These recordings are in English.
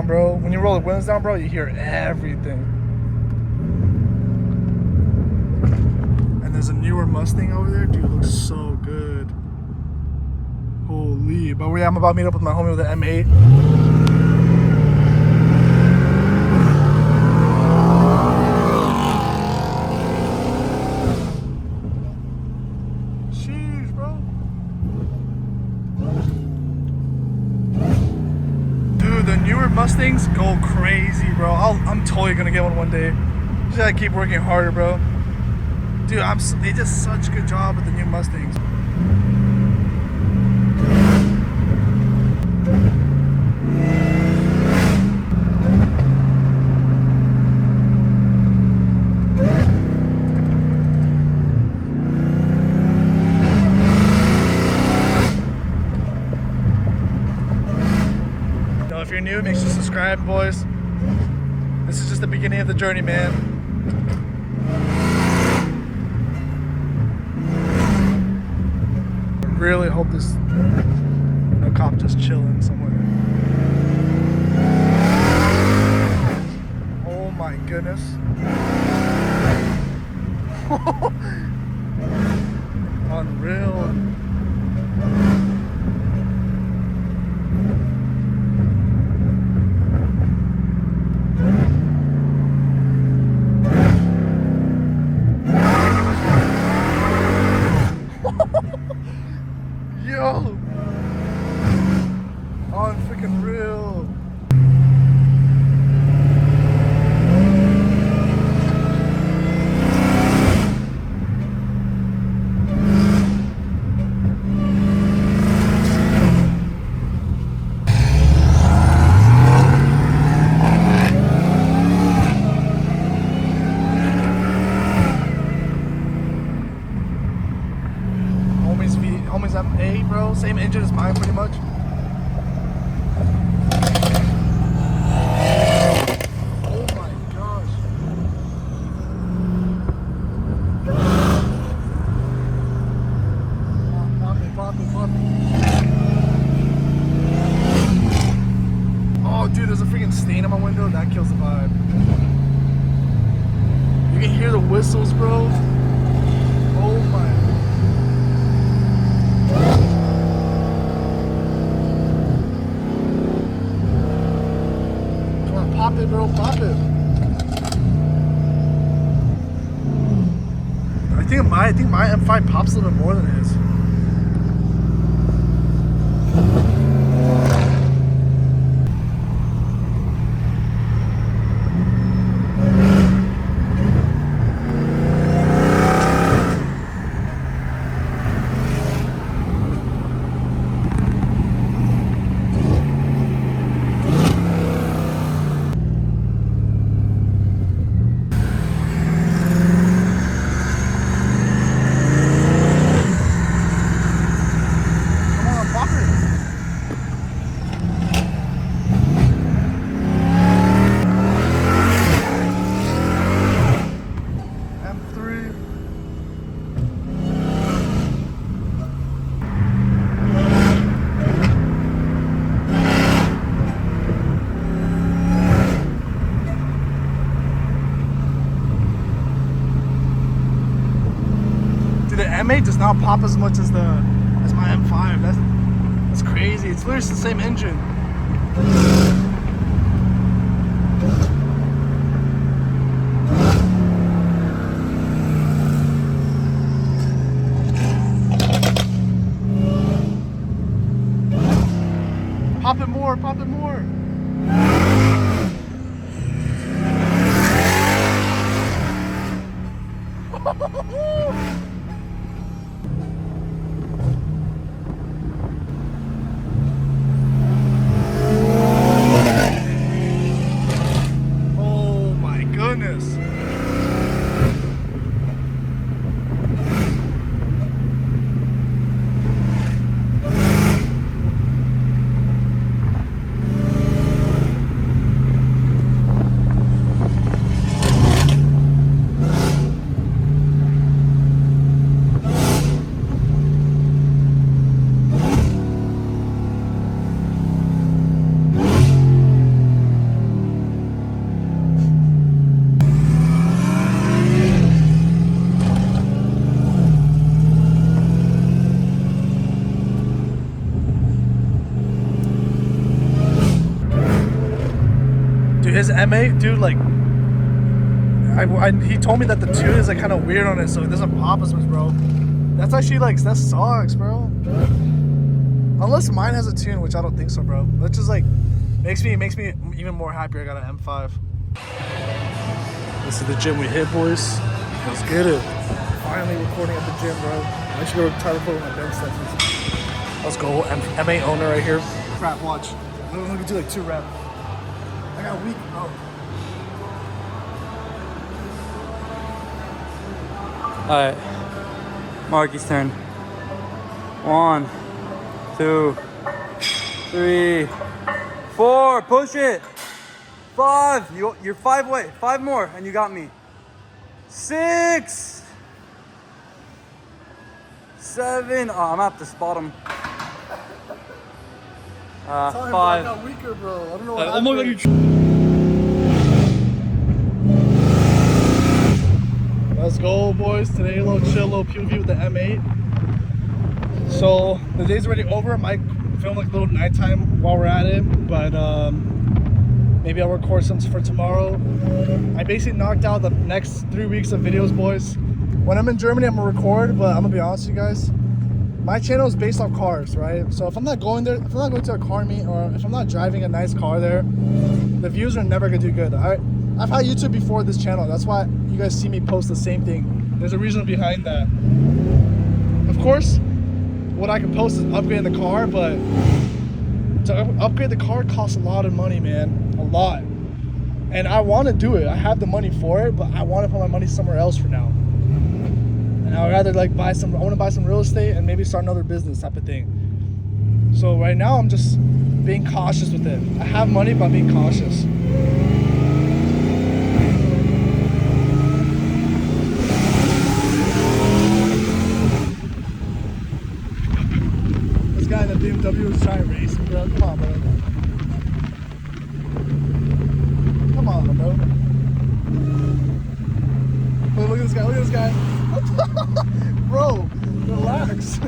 down, bro. When you roll the windows down, bro, you hear everything. And there's a newer Mustang over there. Dude, it looks so good. Holy. But yeah, I'm about to meet up with my homie with the M8. Mustangs go crazy, bro. I'm totally gonna get one day. Just gotta keep working harder, bro. Dude, they did such a good job with the new Mustangs. If you're new, make sure to subscribe, boys. This is just the beginning of the journey, man. I really hope this no cop just chilling somewhere. Oh my goodness. Unreal. Yo! Unfreaking real. Homie's M8, bro. Same engine as mine, pretty much. Oh my gosh. Pop it. Oh, dude, there's a freaking stain on my window. That kills the vibe. You can hear the whistles, bro. Oh my. Pop it, bro, pop it. I think my M5 pops a little bit more than his. The M8 does not pop as much as my M5. That's crazy. It's literally the same engine. Pop it more, pop it more. Oh my goodness. M8, dude, like, he told me that the tune is like kind of weird on it, so it doesn't pop as much, bro. That's actually like, that sucks, bro. Unless mine has a tune, which I don't think so, bro. That just like makes me even more happier. I got an M5. This is the gym we hit, boys. Let's get it. Finally recording at the gym, bro. I should go try to put my bench sessions. Let's go. M8 owner right here. Crap, watch. I'm gonna do like 2 reps. I got a weak, bro. Alright, Marky's turn. 1, 2, 3, 4. Push it. 5. You're 5 away. 5 more, and you got me. 6, 7. Oh, I'm gonna have to spot him. 5. I got weaker, bro. I don't know what Oh my God, Let's go, boys. Today, a little chill, little POV with the M8. So the day's already over. I might film like a little nighttime while we're at it, but maybe I'll record some for tomorrow. I basically knocked out the next 3 weeks of videos, boys. When I'm in Germany, I'm gonna record, but I'm gonna be honest with you guys. My channel is based off cars, right? So if I'm not going there, if I'm not going to a car meet, or if I'm not driving a nice car there, the views are never gonna do good. I've had YouTube before this channel. That's why you guys see me post the same thing. There's a reason behind that. Of course, what I can post is upgrading the car, but to upgrade the car costs a lot of money, man. A lot. And I want to do it. I have the money for it, but I want to put my money somewhere else for now. And I would rather like I want to buy some real estate and maybe start another business type of thing. So right now I'm just being cautious with it. I have money, but I'm being cautious. This guy in the BMW was trying to race me, bro. Come on, bro. Come on, bro. Look at this guy. Look at this guy. Bro, relax.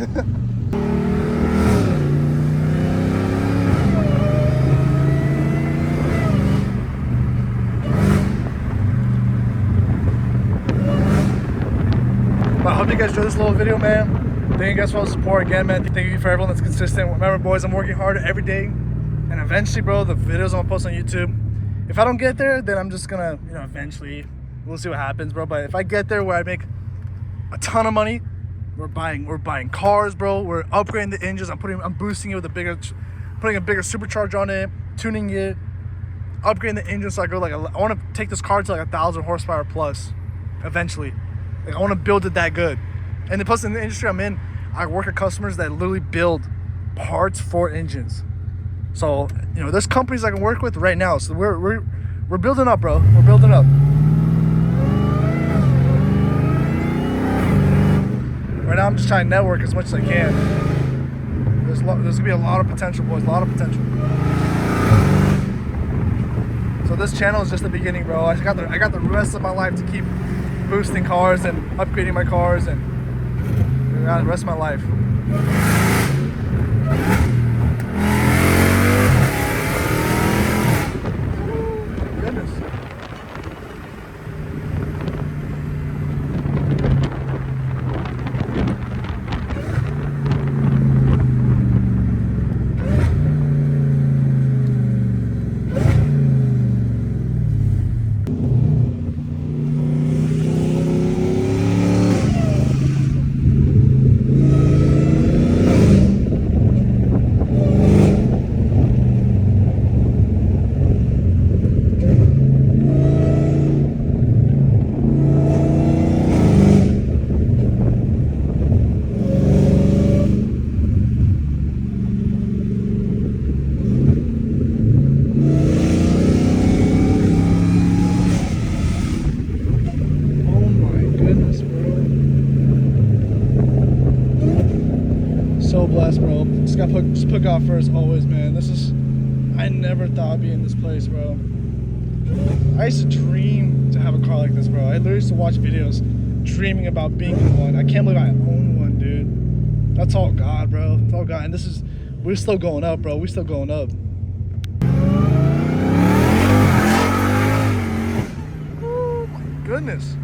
I hope you guys enjoyed this little video, man. Thank you guys for all the support again, man. Thank you for everyone that's consistent. Remember, boys, I'm working harder every day, and eventually, bro, the videos I'm gonna post on YouTube. If I don't get there, then I'm just gonna, eventually, we'll see what happens, bro. But if I get there where I make a ton of money, we're buying cars, bro. We're upgrading the engines. I'm boosting it with putting a bigger supercharger on it, tuning it, upgrading the engine so I go I want to take this car to like 1,000 horsepower plus, eventually. Like I want to build it that good. And plus in the industry I'm in, I work with customers that literally build parts for engines. So there's companies I can work with right now. So we're building up, bro. We're building up. Right now I'm just trying to network as much as I can. There's gonna be a lot of potential, boys. A lot of potential. So this channel is just the beginning, bro. I got the rest of my life to keep boosting cars and upgrading my cars, and I got the rest of my life. Goodness. So blessed, bro. Just got put God first always, man. I never thought I'd be in this place, bro. I used to dream to have a car like this, bro. I literally used to watch videos dreaming about being in one. I can't believe I own one, dude. That's all God, bro. It's all God. And we're still going up, bro. We're still going up. goodness.